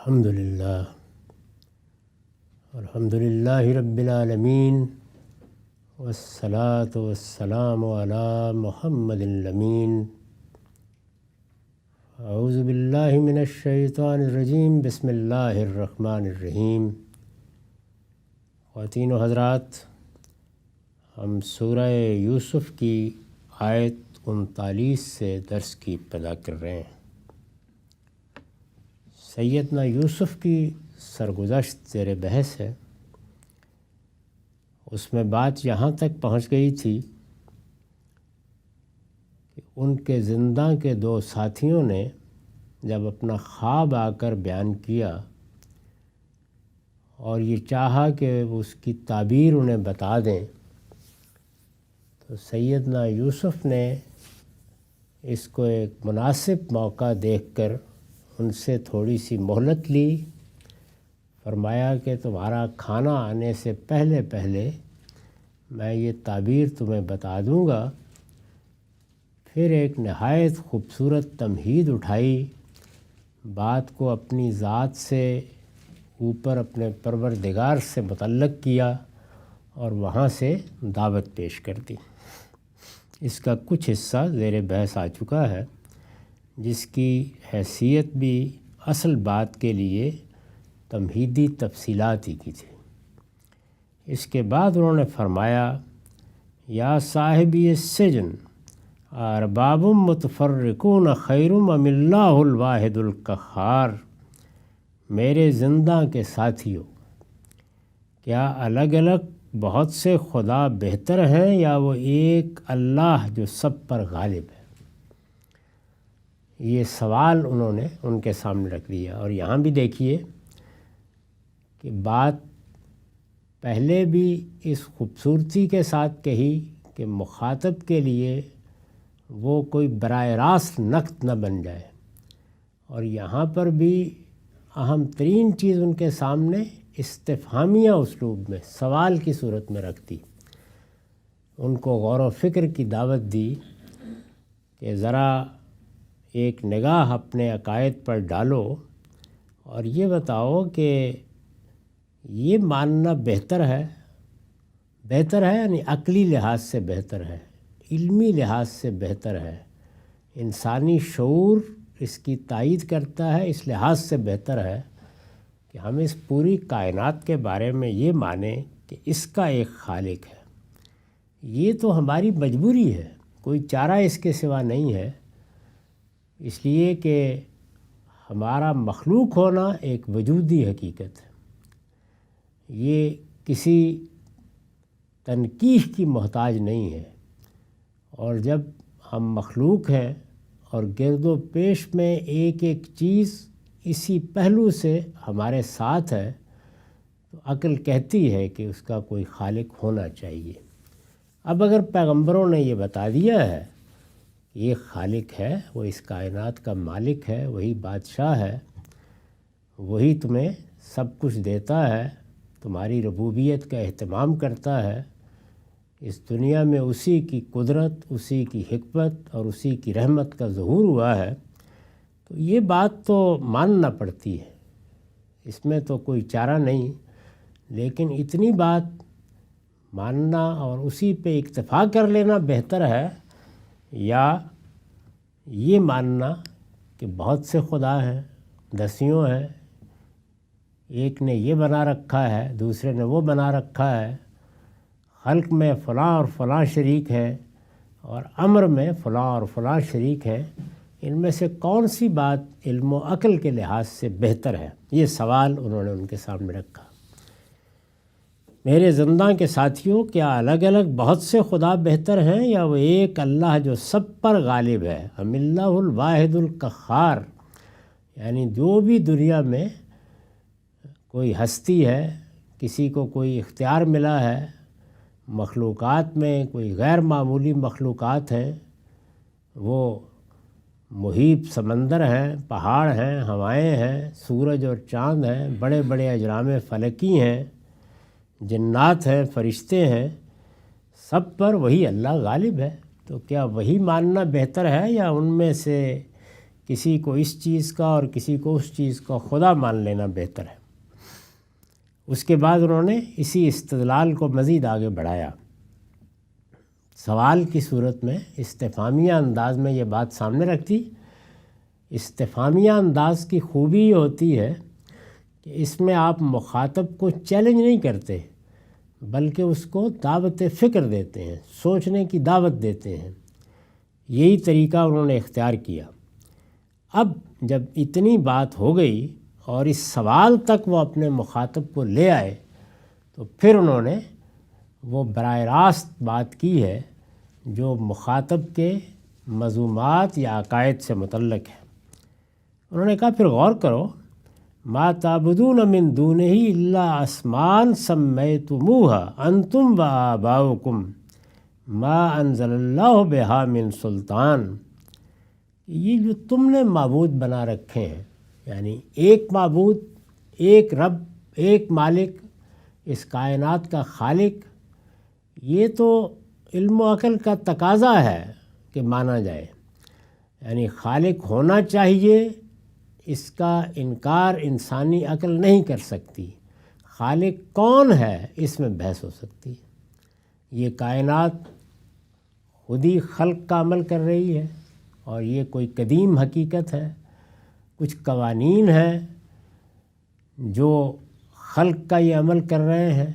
الحمد للہ رب العالمین والصلاة والسلام علی محمد الامین۔ اعوذ باللہ من الشیطان الرجیم، بسم اللہ الرحمن الرحیم۔ خواتین و حضرات، ہم سورہ یوسف کی آیت 39 سے درس کی ابتدا کر رہے ہیں۔ سیدنا یوسف کی سرگزشت زیر بحث ہے۔ اس میں بات یہاں تک پہنچ گئی تھی کہ ان کے زندہ کے دو ساتھیوں نے جب اپنا خواب آ کر بیان کیا اور یہ چاہا کہ اس کی تعبیر انہیں بتا دیں، تو سیدنا یوسف نے اس کو ایک مناسب موقع دیکھ کر ان سے تھوڑی سی مہلت لی۔ فرمایا کہ تمہارا کھانا آنے سے پہلے میں یہ تعبیر تمہیں بتا دوں گا۔ پھر ایک نہایت خوبصورت تمہید اٹھائی، بات کو اپنی ذات سے اوپر اپنے پروردگار سے متعلق کیا اور وہاں سے دعوت پیش کر دی۔ اس کا کچھ حصہ زیر بحث آ چکا ہے، جس کی حیثیت بھی اصل بات کے لیے تمہیدی تفصیلات ہی کی تھی۔ اس کے بعد انہوں نے فرمایا، یا صاحبی السجن ارباب متفرقون خیر ام اللہ الواحد القہار۔ میرے زندہ کے ساتھیوں، کیا الگ الگ بہت سے خدا بہتر ہیں یا وہ ایک اللہ جو سب پر غالب ہے؟ یہ سوال انہوں نے ان کے سامنے رکھ دیا۔ اور یہاں بھی دیکھیے کہ بات پہلے بھی اس خوبصورتی کے ساتھ کہی کہ مخاطب کے لیے وہ کوئی براہ راست نقد نہ بن جائے، اور یہاں پر بھی اہم ترین چیز ان کے سامنے استفہامیہ اسلوب میں سوال کی صورت میں رکھ دی۔ ان کو غور و فکر کی دعوت دی کہ ذرا ایک نگاہ اپنے عقائد پر ڈالو اور یہ بتاؤ کہ یہ ماننا بہتر ہے یعنی عقلی لحاظ سے بہتر ہے، علمی لحاظ سے بہتر ہے، انسانی شعور اس کی تائید کرتا ہے، اس لحاظ سے بہتر ہے کہ ہم اس پوری کائنات کے بارے میں یہ مانیں کہ اس کا ایک خالق ہے۔ یہ تو ہماری مجبوری ہے، کوئی چارہ اس کے سوا نہیں ہے، اس لیے کہ ہمارا مخلوق ہونا ایک وجودی حقیقت ہے، یہ کسی تنقیح کی محتاج نہیں ہے۔ اور جب ہم مخلوق ہیں اور گرد و پیش میں ایک ایک چیز اسی پہلو سے ہمارے ساتھ ہے، تو عقل کہتی ہے کہ اس کا کوئی خالق ہونا چاہیے۔ اب اگر پیغمبروں نے یہ بتا دیا ہے کہ یہ خالق ہے، وہ اس کائنات کا مالک ہے، وہی بادشاہ ہے، وہی تمہیں سب کچھ دیتا ہے، تمہاری ربوبیت کا اہتمام کرتا ہے، اس دنیا میں اسی کی قدرت، اسی کی حکمت اور اسی کی رحمت کا ظہور ہوا ہے، تو یہ بات تو ماننا پڑتی ہے، اس میں تو کوئی چارہ نہیں۔ لیکن اتنی بات ماننا اور اسی پہ اکتفا کر لینا بہتر ہے، یا یہ ماننا کہ بہت سے خدا ہیں، دسیوں ہیں، ایک نے یہ بنا رکھا ہے، دوسرے نے وہ بنا رکھا ہے، خلق میں فلاں اور فلاں شریک ہیں اور امر میں فلاں اور فلاں شریک ہیں، ان میں سے کون سی بات علم و عقل کے لحاظ سے بہتر ہے؟ یہ سوال انہوں نے ان کے سامنے رکھا۔ میرے زندہ کے ساتھیوں، کیا الگ الگ بہت سے خدا بہتر ہیں یا وہ ایک اللہ جو سب پر غالب ہے؟ ام اللہ الواحد القہار، یعنی جو بھی دنیا میں کوئی ہستی ہے، کسی کو کوئی اختیار ملا ہے، مخلوقات میں کوئی غیر معمولی مخلوقات ہیں، وہ محیط سمندر ہیں، پہاڑ ہیں، ہوائیں ہیں، سورج اور چاند ہیں، بڑے بڑے اجرام فلکی ہیں، جنات ہیں، فرشتے ہیں، سب پر وہی اللہ غالب ہے۔ تو کیا وہی ماننا بہتر ہے یا ان میں سے کسی کو اس چیز کا اور کسی کو اس چیز کا خدا مان لینا بہتر ہے۔ اس کے بعد انہوں نے اسی استدلال کو مزید آگے بڑھایا، سوال کی صورت میں استفہامیہ انداز میں یہ بات سامنے رکھ دی۔ استفہامیہ انداز کی خوبی یہ ہوتی ہے کہ اس میں آپ مخاطب کو چیلنج نہیں کرتے بلکہ اس کو دعوت فکر دیتے ہیں، سوچنے کی دعوت دیتے ہیں۔ یہی طریقہ انہوں نے اختیار کیا۔ اب جب اتنی بات ہو گئی اور اس سوال تک وہ اپنے مخاطب کو لے آئے تو پھر انہوں نے وہ براہ راست بات کی ہے جو مخاطب کے مضمومات یا عقائد سے متعلق ہے۔ انہوں نے کہا پھر غور کرو، ما تعبدون من دونہ الا اسماء سمیتموها انتم وآباؤکم ما انزل اللہ بہا من سلطان۔ یہ جو تم نے معبود بنا رکھے ہیں، یعنی ایک معبود، ایک رب، ایک مالک، اس کائنات کا خالق، یہ تو علم و عقل کا تقاضا ہے کہ مانا جائے، یعنی خالق ہونا چاہیے، اس کا انکار انسانی عقل نہیں کر سکتی۔ خالق کون ہے اس میں بحث ہو سکتی ہے۔ یہ کائنات خود ہی خلق کا عمل کر رہی ہے اور یہ کوئی قدیم حقیقت ہے، کچھ قوانین ہیں جو خلق کا یہ عمل کر رہے ہیں،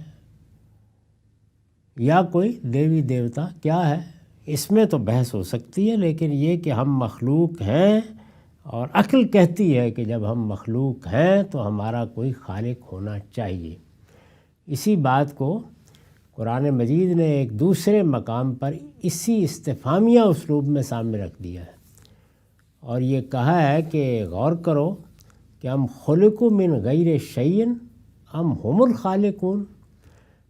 یا کوئی دیوی دیوتا کیا ہے، اس میں تو بحث ہو سکتی ہے، لیکن یہ کہ ہم مخلوق ہیں اور عقل کہتی ہے کہ جب ہم مخلوق ہیں تو ہمارا کوئی خالق ہونا چاہیے۔ اسی بات کو قرآن مجید نے ایک دوسرے مقام پر اسی استفہامیہ اسلوب میں سامنے رکھ دیا ہے اور یہ کہا ہے کہ غور کرو کہ ہم خلقوا من غیر شیء ام هم الخالقون۔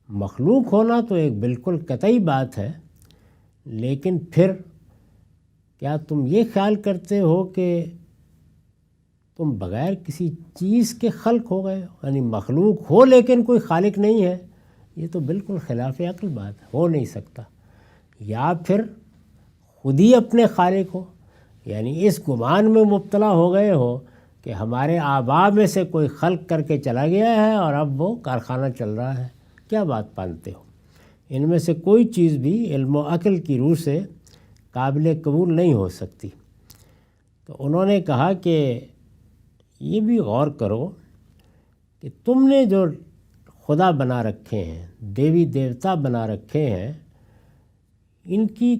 مخلوق ہونا تو ایک بالکل قطعی بات ہے، لیکن پھر کیا تم یہ خیال کرتے ہو کہ تم بغیر کسی چیز کے خلق ہو گئے ہو، یعنی مخلوق ہو لیکن کوئی خالق نہیں ہے؟ یہ تو بالکل خلاف عقل بات ہے، ہو نہیں سکتا۔ یا پھر خود ہی اپنے خالق ہو، یعنی اس گمان میں مبتلا ہو گئے ہو کہ ہمارے آباء میں سے کوئی خلق کر کے چلا گیا ہے اور اب وہ کارخانہ چل رہا ہے۔ کیا بات مانتے ہو؟ ان میں سے کوئی چیز بھی علم و عقل کی روح سے قابل قبول نہیں ہو سکتی۔ تو انہوں نے کہا کہ یہ بھی غور کرو کہ تم نے جو خدا بنا رکھے ہیں، دیوی دیوتا بنا رکھے ہیں، ان کی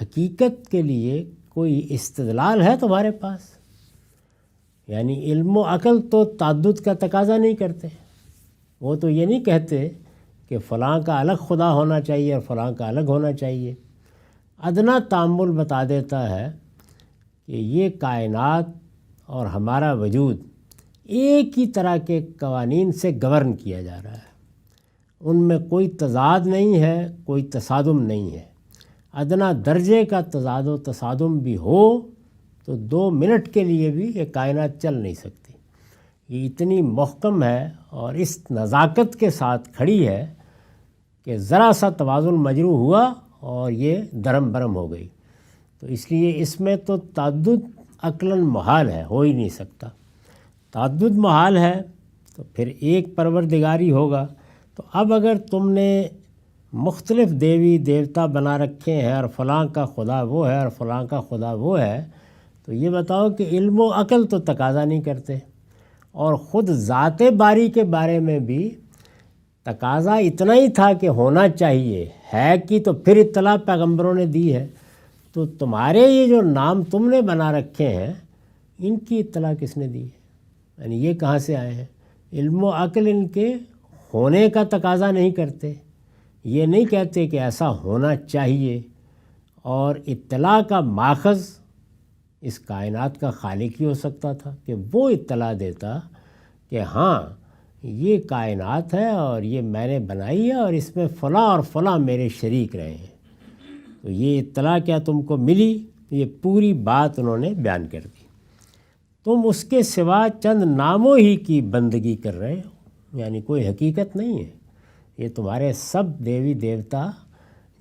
حقیقت کے لیے کوئی استدلال ہے تمہارے پاس؟ یعنی علم و عقل تو تعدد کا تقاضا نہیں کرتے، وہ تو یہ نہیں کہتے کہ فلاں کا الگ خدا ہونا چاہیے اور فلاں کا الگ ہونا چاہیے۔ ادنا تأمل بتا دیتا ہے کہ یہ کائنات اور ہمارا وجود ایک ہی طرح کے قوانین سے گورن کیا جا رہا ہے، ان میں کوئی تضاد نہیں ہے، کوئی تصادم نہیں ہے۔ ادنا درجے کا تضاد و تصادم بھی ہو تو 2 منٹ کے لیے بھی یہ کائنات چل نہیں سکتی۔ یہ اتنی محکم ہے اور اس نزاکت کے ساتھ کھڑی ہے کہ ذرا سا توازن مجروح ہوا اور یہ درم برم ہو گئی۔ تو اس لیے اس میں تو تعدد عقلاً محال ہے، ہو ہی نہیں سکتا۔ تعدد محال ہے تو پھر ایک پروردگاری ہوگا۔ تو اب اگر تم نے مختلف دیوی دیوتا بنا رکھے ہیں اور فلاں کا خدا وہ ہے اور فلاں کا خدا وہ ہے، تو یہ بتاؤ کہ علم و عقل تو تقاضا نہیں کرتے، اور خود ذات باری کے بارے میں بھی تقاضا اتنا ہی تھا کہ ہونا چاہیے، ہے کہ تو پھر اطلاع پیغمبروں نے دی ہے۔ تو تمہارے یہ جو نام تم نے بنا رکھے ہیں، ان کی اطلاع کس نے دی ہے؟ یعنی یہ کہاں سے آئے ہیں؟ علم و عقل ان کے ہونے کا تقاضا نہیں کرتے، یہ نہیں کہتے کہ ایسا ہونا چاہیے، اور اطلاع کا ماخذ اس کائنات کا خالق ہی ہو سکتا تھا کہ وہ اطلاع دیتا کہ ہاں یہ کائنات ہے اور یہ میں نے بنائی ہے اور اس میں فلاں اور فلاں میرے شریک رہے ہیں۔ تو یہ اطلاع کیا تم کو ملی؟ یہ پوری بات انہوں نے بیان کر دی۔ تم اس کے سوا چند ناموں ہی کی بندگی کر رہے ہو، یعنی کوئی حقیقت نہیں ہے۔ یہ تمہارے سب دیوی دیوتا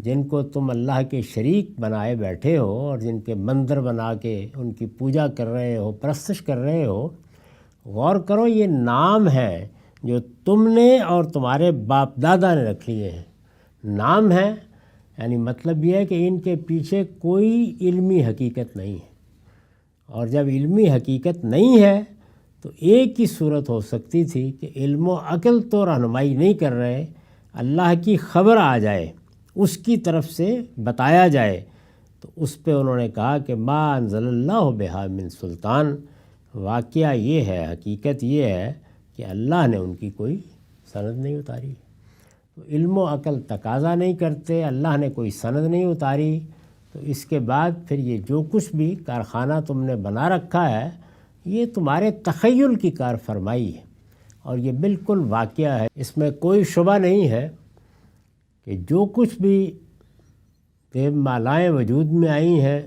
جن کو تم اللہ کے شریک بنائے بیٹھے ہو اور جن کے مندر بنا کے ان کی پوجا کر رہے ہو، پرستش کر رہے ہو، غور کرو یہ نام ہے جو تم نے اور تمہارے باپ دادا نے رکھ لیے ہیں، نام ہے، یعنی مطلب یہ ہے کہ ان کے پیچھے کوئی علمی حقیقت نہیں ہے۔ اور جب علمی حقیقت نہیں ہے تو ایک ہی صورت ہو سکتی تھی کہ علم و عقل تو رہنمائی نہیں کر رہے، اللہ کی خبر آ جائے، اس کی طرف سے بتایا جائے، تو اس پہ انہوں نے کہا کہ ما انزل اللہ بہا من سلطان۔ واقعہ یہ ہے، حقیقت یہ ہے کہ اللہ نے ان کی کوئی سند نہیں اتاری، تو علم و عقل تقاضا نہیں کرتے، اللہ نے کوئی سند نہیں اتاری، تو اس کے بعد پھر یہ جو کچھ بھی کارخانہ تم نے بنا رکھا ہے یہ تمہارے تخیل کی کار فرمائی ہے، اور یہ بالکل واقعہ ہے، اس میں کوئی شبہ نہیں ہے کہ جو کچھ بھی دیو مالائیں وجود میں آئی ہیں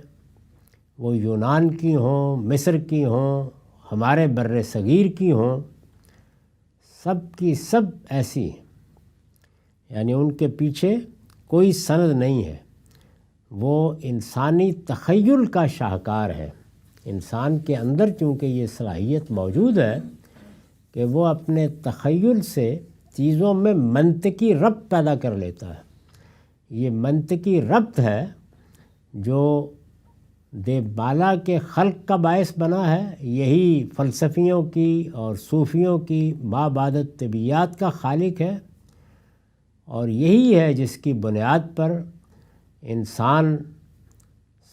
وہ یونان کی ہوں، مصر کی ہوں، ہمارے بر صغیر کی ہوں، سب کی سب ایسی ہیں، یعنی ان کے پیچھے کوئی سند نہیں ہے، وہ انسانی تخیل کا شاہکار ہے۔ انسان کے اندر چونکہ یہ صلاحیت موجود ہے کہ وہ اپنے تخیل سے چیزوں میں منطقی ربط پیدا کر لیتا ہے، یہ منطقی ربط ہے جو دیو بالا کے خلق کا باعث بنا ہے، یہی فلسفیوں کی اور صوفیوں کی مابعدت طبیعیات کا خالق ہے، اور یہی ہے جس کی بنیاد پر انسان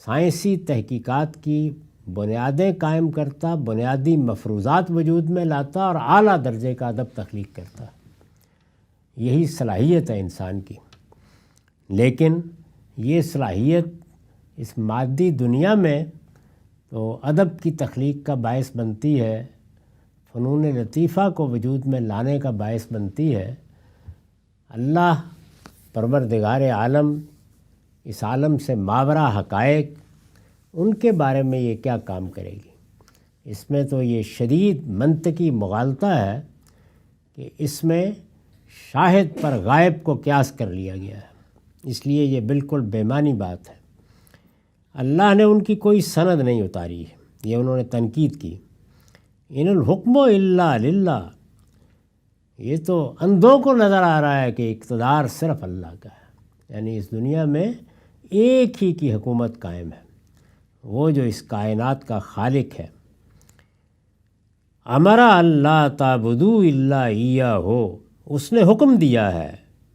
سائنسی تحقیقات کی بنیادیں قائم کرتا، بنیادی مفروضات وجود میں لاتا اور اعلیٰ درجے کا ادب تخلیق کرتا۔ یہی صلاحیت ہے انسان کی، لیکن یہ صلاحیت اس مادی دنیا میں تو ادب کی تخلیق کا باعث بنتی ہے، فنون لطیفہ کو وجود میں لانے کا باعث بنتی ہے۔ اللہ پروردگار عالم اس عالم سے ماورا حقائق، ان کے بارے میں یہ کیا کام کرے گی؟ اس میں تو یہ شدید منطقی مغالطہ ہے کہ اس میں شاہد پر غائب کو قیاس کر لیا گیا ہے، اس لیے یہ بالکل بے معنی بات ہے۔ اللہ نے ان کی کوئی سند نہیں اتاری ہے، یہ انہوں نے تنقید کی۔ ان الحکم الا للہ، یہ تو اندھوں کو نظر آ رہا ہے کہ اقتدار صرف اللہ کا ہے، یعنی اس دنیا میں ایک ہی کی حکومت قائم ہے، وہ جو اس کائنات کا خالق ہے۔ امرا اللہ تعبدوا الا ایاہ، اس نے حکم دیا ہے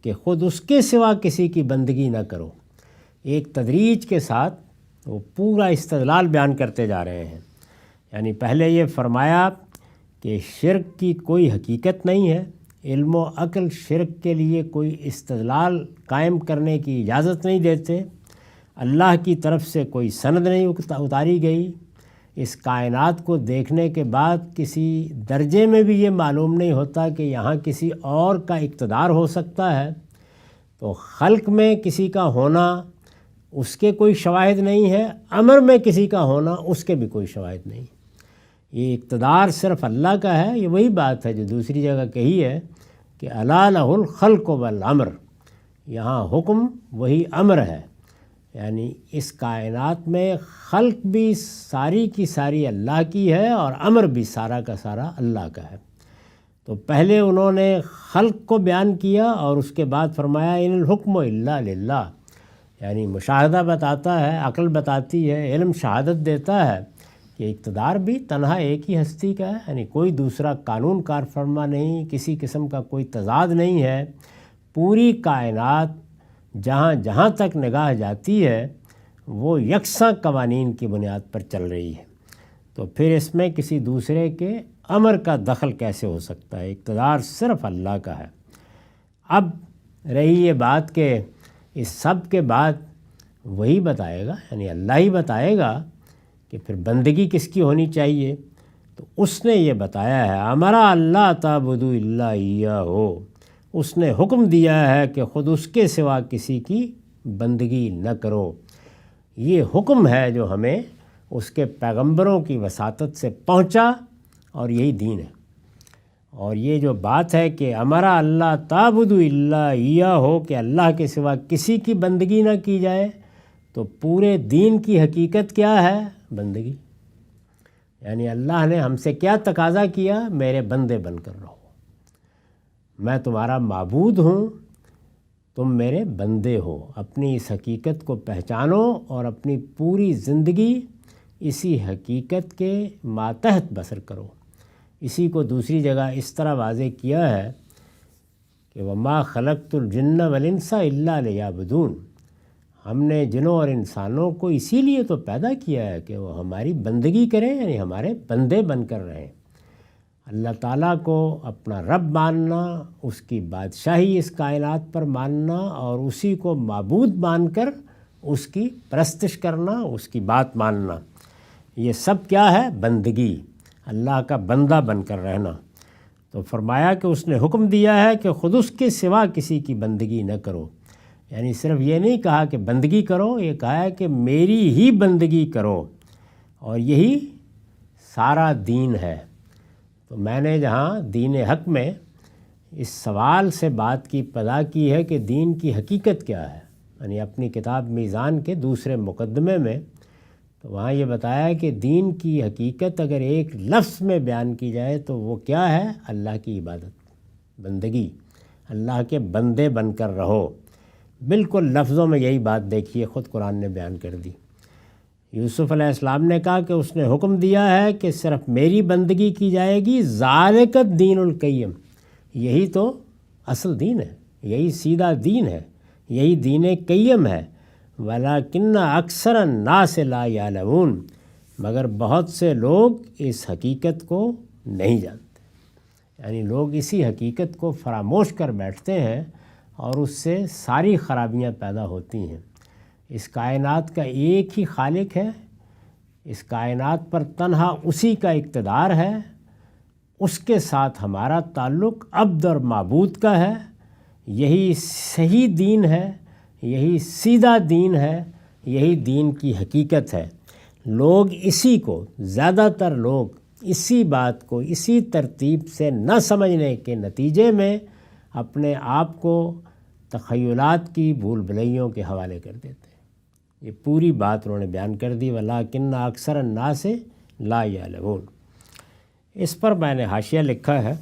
کہ خود اس کے سوا کسی کی بندگی نہ کرو۔ ایک تدریج کے ساتھ وہ پورا استدلال بیان کرتے جا رہے ہیں، یعنی پہلے یہ فرمایا کہ شرک کی کوئی حقیقت نہیں ہے، علم و عقل شرک کے لیے کوئی استدلال قائم کرنے کی اجازت نہیں دیتے، اللہ کی طرف سے کوئی سند نہیں اتاری گئی، اس کائنات کو دیکھنے کے بعد کسی درجے میں بھی یہ معلوم نہیں ہوتا کہ یہاں کسی اور کا اقتدار ہو سکتا ہے، تو خلق میں کسی کا ہونا اس کے کوئی شواہد نہیں ہے، امر میں کسی کا ہونا اس کے بھی کوئی شواہد نہیں۔ یہ اقتدار صرف اللہ کا ہے، یہ وہی بات ہے جو دوسری جگہ کہی ہے کہ الا لہ الخلق والامر، یہاں حکم وہی امر ہے، یعنی اس کائنات میں خلق بھی ساری کی ساری اللہ کی ہے اور امر بھی سارا کا سارا اللہ کا ہے۔ تو پہلے انہوں نے خلق کو بیان کیا اور اس کے بعد فرمایا ان الحکم الا للہ، یعنی مشاہدہ بتاتا ہے، عقل بتاتی ہے، علم شہادت دیتا ہے کہ اقتدار بھی تنہا ایک ہی ہستی کا ہے، یعنی کوئی دوسرا قانون کار فرما نہیں، کسی قسم کا کوئی تضاد نہیں ہے، پوری کائنات جہاں جہاں تک نگاہ جاتی ہے وہ یکساں قوانین کی بنیاد پر چل رہی ہے، تو پھر اس میں کسی دوسرے کے امر کا دخل کیسے ہو سکتا ہے؟ اقتدار صرف اللہ کا ہے۔ اب رہی یہ بات کہ اس سب کے بعد وہی بتائے گا، یعنی اللہ ہی بتائے گا کہ پھر بندگی کس کی ہونی چاہیے، تو اس نے یہ بتایا ہے امرا اللہ تعبدوا الا ایاہ، اس نے حکم دیا ہے کہ خود اس کے سوا کسی کی بندگی نہ کرو۔ یہ حکم ہے جو ہمیں اس کے پیغمبروں کی وساطت سے پہنچا اور یہی دین ہے۔ اور یہ جو بات ہے کہ امرا اللہ تعبدوا الا ایہ ہو، کہ اللہ کے سوا کسی کی بندگی نہ کی جائے، تو پورے دین کی حقیقت کیا ہے؟ بندگی۔ یعنی اللہ نے ہم سے کیا تقاضا کیا؟ میرے بندے بن کر رہو، میں تمہارا معبود ہوں، تم میرے بندے ہو۔ اپنی اس حقیقت کو پہچانو اور اپنی پوری زندگی اسی حقیقت کے ماتحت بسر کرو۔ اسی کو دوسری جگہ اس طرح واضح کیا ہے کہ وما خلقت الجن والانس الا لیعبدون، ہم نے جنوں اور انسانوں کو اسی لیے تو پیدا کیا ہے کہ وہ ہماری بندگی کریں، یعنی ہمارے بندے بن کر رہیں۔ اللہ تعالیٰ کو اپنا رب ماننا، اس کی بادشاہی اس کائنات پر ماننا اور اسی کو معبود مان کر اس کی پرستش کرنا، اس کی بات ماننا، یہ سب کیا ہے؟ بندگی، اللہ کا بندہ بن کر رہنا۔ تو فرمایا کہ اس نے حکم دیا ہے کہ خود اس کے سوا کسی کی بندگی نہ کرو، یعنی صرف یہ نہیں کہا کہ بندگی کرو، یہ کہا ہے کہ میری ہی بندگی کرو، اور یہی سارا دین ہے۔ تو میں نے جہاں دین حق میں اس سوال سے بات کی ابتدا کی ہے کہ دین کی حقیقت کیا ہے، یعنی اپنی کتاب میزان کے دوسرے مقدمے میں، تو وہاں یہ بتایا کہ دین کی حقیقت اگر ایک لفظ میں بیان کی جائے تو وہ کیا ہے؟ اللہ کی عبادت، بندگی، اللہ کے بندے بن کر رہو۔ بالکل لفظوں میں یہی بات دیکھیے خود قرآن نے بیان کر دی۔ یوسف علیہ السلام نے کہا کہ اس نے حکم دیا ہے کہ صرف میری بندگی کی جائے گی، ذالک الدین القیم، یہی تو اصل دین ہے، یہی سیدھا دین ہے، یہی دین قیم ہے۔ ولیکن اکثر الناس لا یعلمون، مگر بہت سے لوگ اس حقیقت کو نہیں جانتے، یعنی لوگ اسی حقیقت کو فراموش کر بیٹھتے ہیں اور اس سے ساری خرابیاں پیدا ہوتی ہیں۔ اس کائنات کا ایک ہی خالق ہے، اس کائنات پر تنہا اسی کا اقتدار ہے، اس کے ساتھ ہمارا تعلق عبد اور معبود کا ہے، یہی صحیح دین ہے، یہی سیدھا دین ہے، یہی دین کی حقیقت ہے۔ لوگ اسی کو، زیادہ تر لوگ اسی بات کو اسی ترتیب سے نہ سمجھنے کے نتیجے میں اپنے آپ کو تخیلات کی بھول بھلیوں کے حوالے کر دیتے ہیں۔ یہ پوری بات انہوں نے بیان کر دی، ولیکن اکثر الناس لا یعلمون۔ اس پر میں نے حاشیہ لکھا ہے،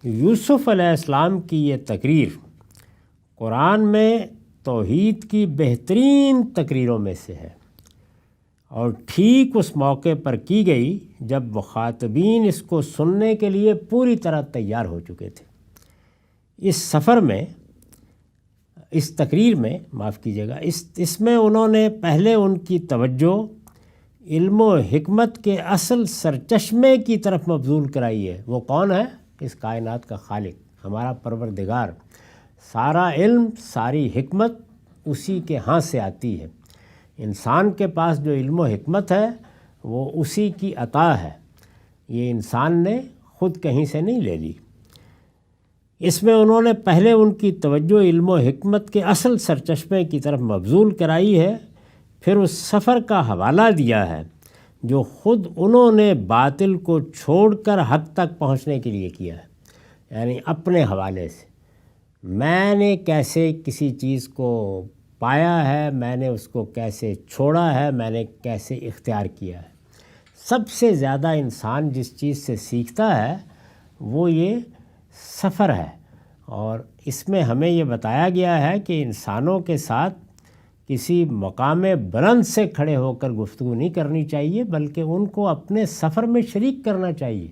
یوسف علیہ السلام کی یہ تقریر قرآن میں توحید کی بہترین تقریروں میں سے ہے، اور ٹھیک اس موقع پر کی گئی جب مخاطبین اس کو سننے کے لیے پوری طرح تیار ہو چکے تھے۔ اس سفر میں، اس تقریر میں، معاف کیجیے گا، اس میں انہوں نے پہلے ان کی توجہ علم و حکمت کے اصل سرچشمے کی طرف مبذول کرائی ہے۔ وہ کون ہے؟ اس کائنات کا خالق، ہمارا پروردگار۔ سارا علم، ساری حکمت اسی کے ہاں سے آتی ہے۔ انسان کے پاس جو علم و حکمت ہے وہ اسی کی عطا ہے، یہ انسان نے خود کہیں سے نہیں لے لی۔ اس میں انہوں نے پہلے ان کی توجہ علم و حکمت کے اصل سرچشمے کی طرف مبذول کرائی ہے، پھر اس سفر کا حوالہ دیا ہے جو خود انہوں نے باطل کو چھوڑ کر حق تک پہنچنے کے لیے کیا ہے، یعنی اپنے حوالے سے میں نے کیسے کسی چیز کو پایا ہے، میں نے اس کو کیسے چھوڑا ہے، میں نے کیسے اختیار کیا ہے۔ سب سے زیادہ انسان جس چیز سے سیکھتا ہے وہ یہ سفر ہے، اور اس میں ہمیں یہ بتایا گیا ہے کہ انسانوں کے ساتھ کسی مقام بلند سے کھڑے ہو کر گفتگو نہیں کرنی چاہیے، بلکہ ان کو اپنے سفر میں شریک کرنا چاہیے۔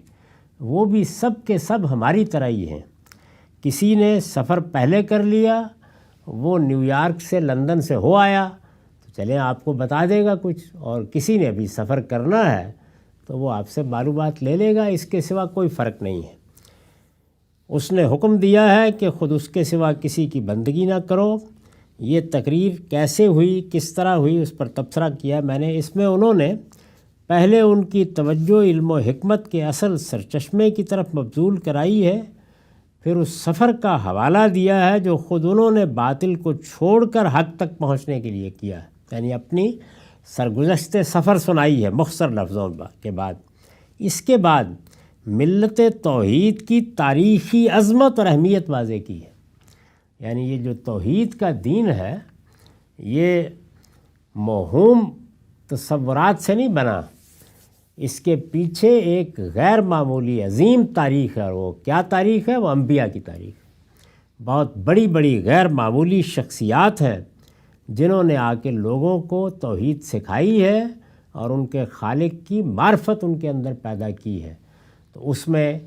وہ بھی سب کے سب ہماری طرح ہی ہیں۔ کسی نے سفر پہلے کر لیا، وہ نیو یارک سے لندن سے ہو آیا تو چلیں آپ کو بتا دے گا کچھ، اور کسی نے ابھی سفر کرنا ہے تو وہ آپ سے معلومات لے لے گا، اس کے سوا کوئی فرق نہیں ہے۔ اس نے حکم دیا ہے کہ خود اس کے سوا کسی کی بندگی نہ کرو۔ یہ تقریر کیسے ہوئی، کس طرح ہوئی، اس پر تبصرہ کیا میں نے۔ اس میں انہوں نے پہلے ان کی توجہ علم و حکمت کے اصل سرچشمے کی طرف مبذول کرائی ہے، پھر اس سفر کا حوالہ دیا ہے جو خود انہوں نے باطل کو چھوڑ کر حق تک پہنچنے کے لیے کیا ہے، یعنی اپنی سرگزشت سفر سنائی ہے مختصر لفظوں کے بعد۔ اس کے بعد ملت توحید کی تاریخی عظمت اور اہمیت واضح کی ہے۔ یعنی یہ جو توحید کا دین ہے یہ موہوم تصورات سے نہیں بنا، اس کے پیچھے ایک غیر معمولی عظیم تاریخ ہے، اور وہ کیا تاریخ ہے؟ وہ انبیاء کی تاریخ ہے۔ بہت بڑی بڑی غیر معمولی شخصیات ہیں جنہوں نے آ کے لوگوں کو توحید سکھائی ہے اور ان کے خالق کی معرفت ان کے اندر پیدا کی ہے۔ تو اس میں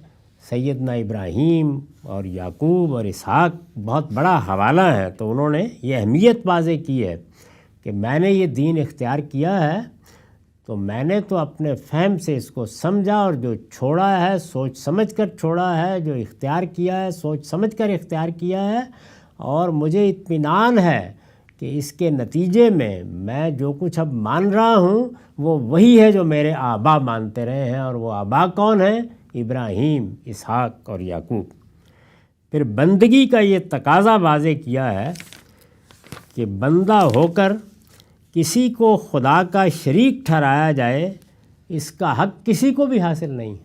سیدنا ابراہیم اور یعقوب اور اسحاق بہت بڑا حوالہ ہے۔ تو انہوں نے یہ اہمیت واضح کی ہے کہ میں نے یہ دین اختیار کیا ہے تو میں نے تو اپنے فہم سے اس کو سمجھا، اور جو چھوڑا ہے سوچ سمجھ کر چھوڑا ہے، جو اختیار کیا ہے سوچ سمجھ کر اختیار کیا ہے، اور مجھے اطمینان ہے کہ اس کے نتیجے میں جو کچھ اب مان رہا ہوں وہ وہی ہے جو میرے آبا مانتے رہے ہیں، اور وہ آبا کون ہیں؟ ابراہیم، اسحاق اور یعقوب۔ پھر بندگی کا یہ تقاضا واضح کیا ہے کہ بندہ ہو کر کسی کو خدا کا شریک ٹھہرایا جائے، اس کا حق کسی کو بھی حاصل نہیں۔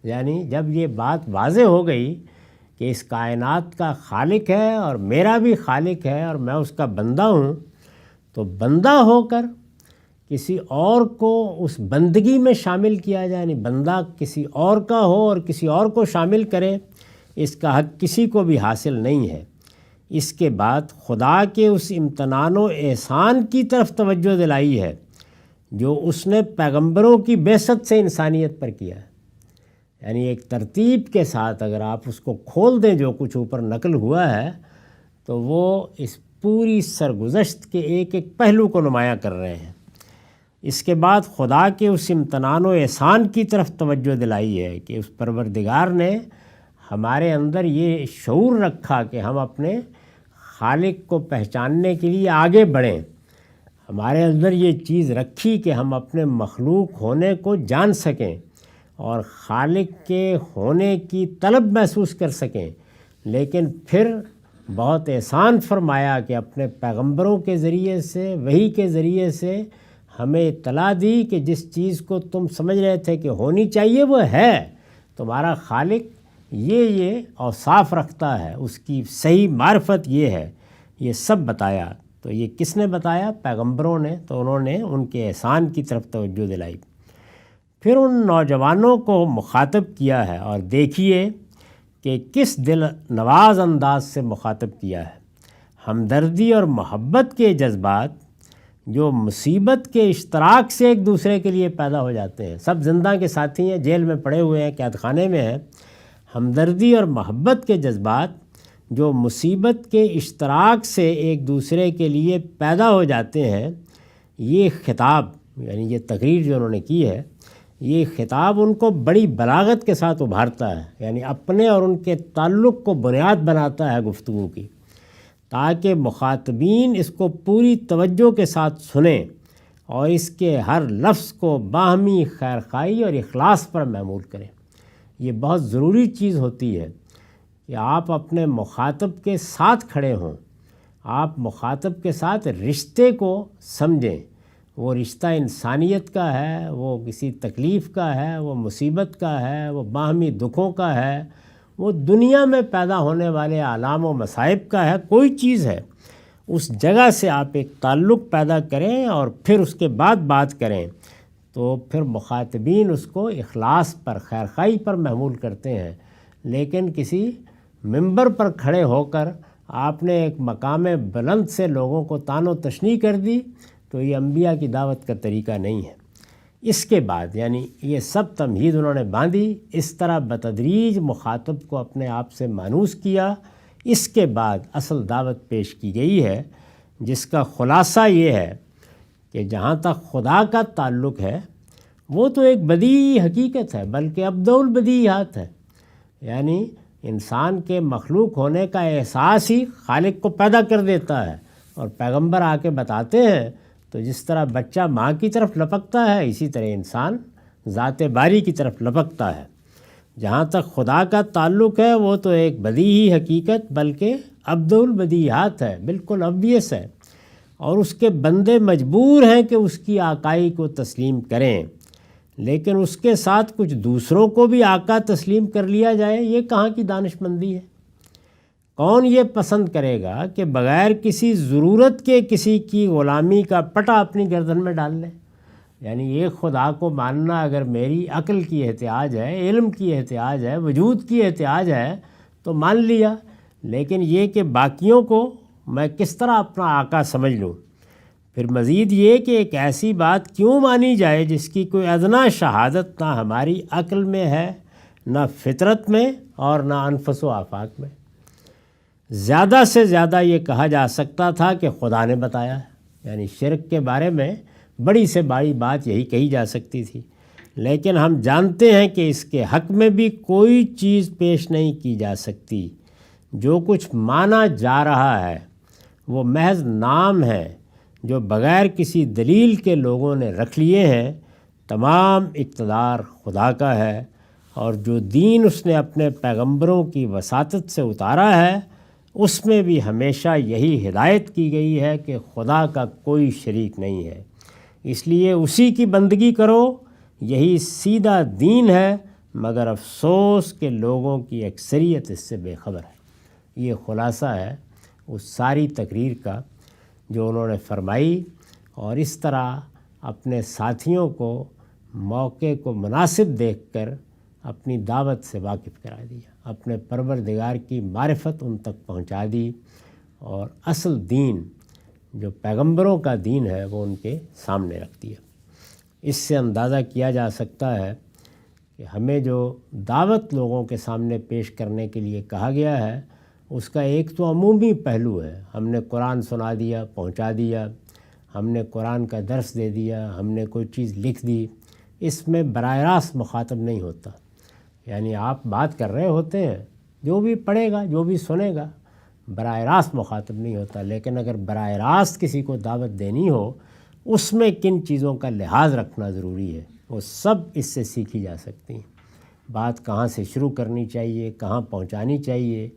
یعنی جب یہ بات واضح ہو گئی کہ اس کائنات کا خالق ہے اور میرا بھی خالق ہے اور میں اس کا بندہ ہوں، تو بندہ ہو کر کسی اور کو اس بندگی میں شامل کیا جائے، یعنی بندہ کسی اور کا ہو اور کسی اور کو شامل کرے، اس کا حق کسی کو بھی حاصل نہیں ہے۔ اس کے بعد خدا کے اس امتنان و احسان کی طرف توجہ دلائی ہے جو اس نے پیغمبروں کی بعثت سے انسانیت پر کیا ہے۔ یعنی ایک ترتیب کے ساتھ اگر آپ اس کو کھول دیں جو کچھ اوپر نقل ہوا ہے تو وہ اس پوری سرگزشت کے ایک ایک پہلو کو نمایاں کر رہے ہیں۔ اس کے بعد خدا کے اس امتنان و احسان کی طرف توجہ دلائی ہے کہ اس پروردگار نے ہمارے اندر یہ شعور رکھا کہ ہم اپنے خالق کو پہچاننے کے لیے آگے بڑھیں، ہمارے اندر یہ چیز رکھی کہ ہم اپنے مخلوق ہونے کو جان سکیں اور خالق کے ہونے کی طلب محسوس کر سکیں، لیکن پھر بہت احسان فرمایا کہ اپنے پیغمبروں کے ذریعے سے، وحی کے ذریعے سے ہمیں اطلاع دی کہ جس چیز کو تم سمجھ رہے تھے کہ ہونی چاہیے وہ ہے، تمہارا خالق یہ اوصاف رکھتا ہے، اس کی صحیح معرفت یہ ہے، یہ سب بتایا۔ تو یہ کس نے بتایا؟ پیغمبروں نے۔ تو انہوں نے ان کے احسان کی طرف توجہ دلائی۔ پھر ان نوجوانوں کو مخاطب کیا ہے، اور دیکھیے کہ کس دل نواز انداز سے مخاطب کیا ہے۔ ہمدردی اور محبت کے جذبات جو مصیبت کے اشتراک سے ایک دوسرے کے لیے پیدا ہو جاتے ہیں، سب زندہ کے ساتھی ہیں، جیل میں پڑے ہوئے ہیں، قید خانے میں ہیں۔ ہمدردی اور محبت کے جذبات جو مصیبت کے اشتراک سے ایک دوسرے کے لیے پیدا ہو جاتے ہیں، یہ خطاب یعنی یہ تقریر جو انہوں نے کی ہے، یہ خطاب ان کو بڑی بلاغت کے ساتھ ابھارتا ہے، یعنی اپنے اور ان کے تعلق کو بنیاد بناتا ہے گفتگو کی، تاکہ مخاطبین اس کو پوری توجہ کے ساتھ سنیں اور اس کے ہر لفظ کو باہمی خیرخواہی اور اخلاص پر معمول کریں۔ یہ بہت ضروری چیز ہوتی ہے کہ آپ اپنے مخاطب کے ساتھ کھڑے ہوں، آپ مخاطب کے ساتھ رشتے کو سمجھیں۔ وہ رشتہ انسانیت کا ہے، وہ کسی تکلیف کا ہے، وہ مصیبت کا ہے، وہ باہمی دکھوں کا ہے، وہ دنیا میں پیدا ہونے والے آلام و مصائب کا ہے، کوئی چیز ہے، اس جگہ سے آپ ایک تعلق پیدا کریں اور پھر اس کے بعد بات کریں، تو پھر مخاطبین اس کو اخلاص پر، خیرخواہی پر محمول کرتے ہیں۔ لیکن کسی ممبر پر کھڑے ہو کر آپ نے ایک مقام بلند سے لوگوں کو طعن و تشنیع کر دی، تو یہ انبیاء کی دعوت کا طریقہ نہیں ہے۔ اس کے بعد یعنی یہ سب تمہید انہوں نے باندھی، اس طرح بتدریج مخاطب کو اپنے آپ سے مانوس کیا۔ اس کے بعد اصل دعوت پیش کی گئی ہے، جس کا خلاصہ یہ ہے کہ جہاں تک خدا کا تعلق ہے وہ تو ایک بدیہی حقیقت ہے، بلکہ ابدع البدیہات ہے، یعنی انسان کے مخلوق ہونے کا احساس ہی خالق کو پیدا کر دیتا ہے، اور پیغمبر آ کے بتاتے ہیں تو جس طرح بچہ ماں کی طرف لپکتا ہے، اسی طرح انسان ذات باری کی طرف لپکتا ہے۔ جہاں تک خدا کا تعلق ہے وہ تو ایک بدیہی حقیقت بلکہ ابدع البدیہات ہے، بالکل obvious ہے، اور اس کے بندے مجبور ہیں کہ اس کی آقائی کو تسلیم کریں۔ لیکن اس کے ساتھ کچھ دوسروں کو بھی آقا تسلیم کر لیا جائے، یہ کہاں کی دانش مندی ہے؟ کون یہ پسند کرے گا کہ بغیر کسی ضرورت کے کسی کی غلامی کا پٹا اپنی گردن میں ڈال لے؟ یعنی ایک خدا کو ماننا اگر میری عقل کی احتیاج ہے، علم کی احتیاج ہے، وجود کی احتیاج ہے تو مان لیا، لیکن یہ کہ باقیوں کو میں کس طرح اپنا آقا سمجھ لوں؟ پھر مزید یہ کہ ایک ایسی بات کیوں مانی جائے جس کی کوئی ادنا شہادت نہ ہماری عقل میں ہے، نہ فطرت میں، اور نہ انفس و آفاق میں۔ زیادہ سے زیادہ یہ کہا جا سکتا تھا کہ خدا نے بتایا ہے، یعنی شرک کے بارے میں بڑی سے بڑی بات یہی کہی جا سکتی تھی، لیکن ہم جانتے ہیں کہ اس کے حق میں بھی کوئی چیز پیش نہیں کی جا سکتی۔ جو کچھ مانا جا رہا ہے وہ محض نام ہے جو بغیر کسی دلیل کے لوگوں نے رکھ لیے ہیں۔ تمام اقتدار خدا کا ہے، اور جو دین اس نے اپنے پیغمبروں کی وساطت سے اتارا ہے اس میں بھی ہمیشہ یہی ہدایت کی گئی ہے کہ خدا کا کوئی شریک نہیں ہے، اس لیے اسی کی بندگی کرو، یہی سیدھا دین ہے، مگر افسوس کہ لوگوں کی اکثریت اس سے بے خبر ہے۔ یہ خلاصہ ہے اس ساری تقریر کا جو انہوں نے فرمائی، اور اس طرح اپنے ساتھیوں کو موقع کو مناسب دیکھ کر اپنی دعوت سے واقف کرا دیا، اپنے پروردگار کی معرفت ان تک پہنچا دی، اور اصل دین جو پیغمبروں کا دین ہے وہ ان کے سامنے رکھ دیا۔ اس سے اندازہ کیا جا سکتا ہے کہ ہمیں جو دعوت لوگوں کے سامنے پیش کرنے کے لیے کہا گیا ہے اس کا ایک تو عمومی پہلو ہے، ہم نے قرآن سنا دیا، پہنچا دیا، ہم نے قرآن کا درس دے دیا، ہم نے کوئی چیز لکھ دی، اس میں براہ راست مخاطب نہیں ہوتا، یعنی آپ بات کر رہے ہوتے ہیں، جو بھی پڑھے گا، جو بھی سنے گا، براہ راست مخاطب نہیں ہوتا۔ لیکن اگر براہ راست کسی کو دعوت دینی ہو، اس میں کن چیزوں کا لحاظ رکھنا ضروری ہے، وہ سب اس سے سیکھی جا سکتی ہیں۔ بات کہاں سے شروع کرنی چاہیے، کہاں پہنچانی چاہیے،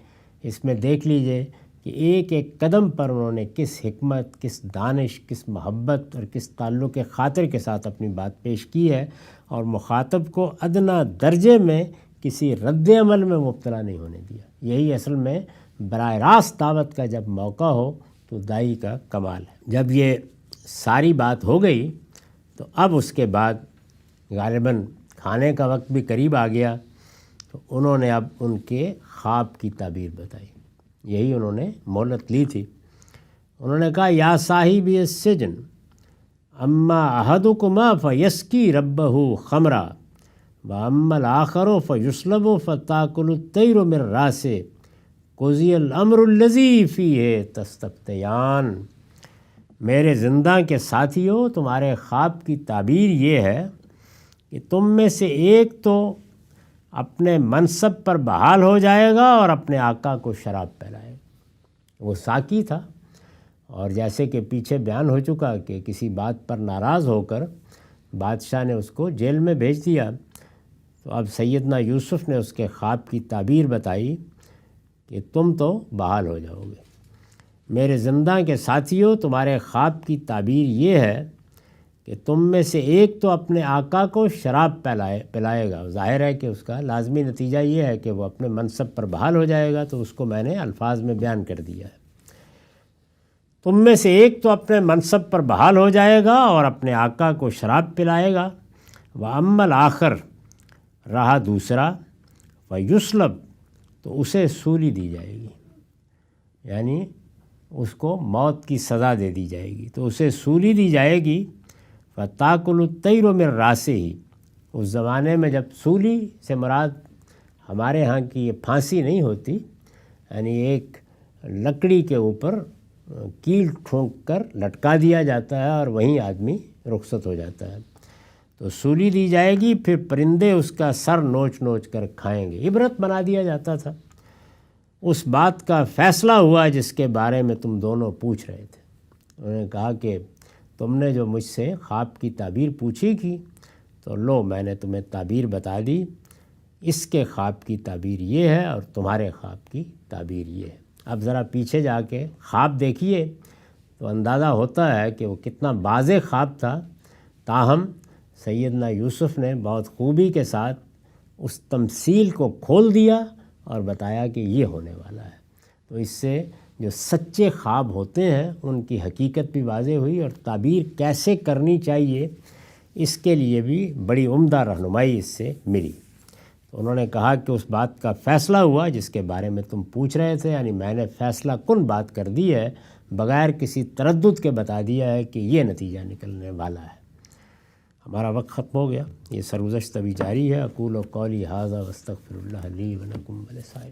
اس میں دیکھ لیجئے کہ ایک ایک قدم پر انہوں نے کس حکمت، کس دانش، کس محبت اور کس تعلق خاطر کے ساتھ اپنی بات پیش کی ہے، اور مخاطب کو ادنا درجے میں کسی رد عمل میں مبتلا نہیں ہونے دیا۔ یہی اصل میں براہ راست دعوت کا جب موقع ہو تو داعی کا کمال ہے۔ جب یہ ساری بات ہو گئی تو اب اس کے بعد غالباً کھانے کا وقت بھی قریب آ گیا، تو انہوں نے اب ان کے خواب کی تعبیر بتائی۔ یہی انہوں نے مہلت لی تھی۔ انہوں نے کہا یا صاحبی السجن اما احدکما فیسکی ربہ خمرا واما الاخر فیسلب فتاکل الطیر من راسه قضی الامر الذی فیہ تستفتیان۔ میرے زندہ کے ساتھیوں، تمہارے خواب کی تعبیر یہ ہے کہ تم میں سے ایک تو اپنے منصب پر بحال ہو جائے گا اور اپنے آقا کو شراب پلائے گا۔ وہ ساقی تھا، اور جیسے کہ پیچھے بیان ہو چکا کہ کسی بات پر ناراض ہو کر بادشاہ نے اس کو جیل میں بھیج دیا، تو اب سیدنا یوسف نے اس کے خواب کی تعبیر بتائی کہ تم تو بحال ہو جاؤ گے۔ میرے زندہ کے ساتھیوں، تمہارے خواب کی تعبیر یہ ہے کہ تم میں سے ایک تو اپنے آقا کو شراب پلائے گا۔ ظاہر ہے کہ اس کا لازمی نتیجہ یہ ہے کہ وہ اپنے منصب پر بحال ہو جائے گا، تو اس کو میں نے الفاظ میں بیان کر دیا ہے۔ تم میں سے ایک تو اپنے منصب پر بحال ہو جائے گا اور اپنے آقا کو شراب پلائے گا، وَأَمَّا الْآخَرُ، رہا دوسرا، فَيُسْلَبُ، تو اسے سولی دی جائے گی، یعنی اس کو موت کی سزا دے دی جائے گی، تو اسے سولی دی جائے گی۔ فَتَأْكُلُ الطَّيْرُ مِن رَاسِهِ، اس زمانے میں جب سولی سے مراد ہمارے ہاں کی یہ پھانسی نہیں ہوتی، یعنی ایک لکڑی کے اوپر کیل ٹھونک کر لٹکا دیا جاتا ہے اور وہیں آدمی رخصت ہو جاتا ہے، تو سولی دی جائے گی، پھر پرندے اس کا سر نوچ نوچ کر کھائیں گے۔ عبرت بنا دیا جاتا تھا۔ اس بات کا فیصلہ ہوا جس کے بارے میں تم دونوں پوچھ رہے تھے۔ انہوں نے کہا کہ تم نے جو مجھ سے خواب کی تعبیر پوچھی تھی، تو لو میں نے تمہیں تعبیر بتا دی، اس کے خواب کی تعبیر یہ ہے اور تمہارے خواب کی تعبیر یہ ہے۔ اب ذرا پیچھے جا کے خواب دیکھیے تو اندازہ ہوتا ہے کہ وہ کتنا واضح خواب تھا، تاہم سیدنا یوسف نے بہت خوبی کے ساتھ اس تمثیل کو کھول دیا اور بتایا کہ یہ ہونے والا ہے۔ تو اس سے جو سچے خواب ہوتے ہیں ان کی حقیقت بھی واضح ہوئی، اور تعبیر کیسے کرنی چاہیے اس کے لیے بھی بڑی عمدہ رہنمائی اس سے ملی۔ تو انہوں نے کہا کہ اس بات کا فیصلہ ہوا جس کے بارے میں تم پوچھ رہے تھے، یعنی میں نے فیصلہ کن بات کر دی ہے، بغیر کسی تردد کے بتا دیا ہے کہ یہ نتیجہ نکلنے والا ہے۔ ہمارا وقت ختم ہو گیا، یہ سرگزشت ابھی جاری ہے۔ اقول قولی ھذا واستغفر اللہ لی ولکم ولسائر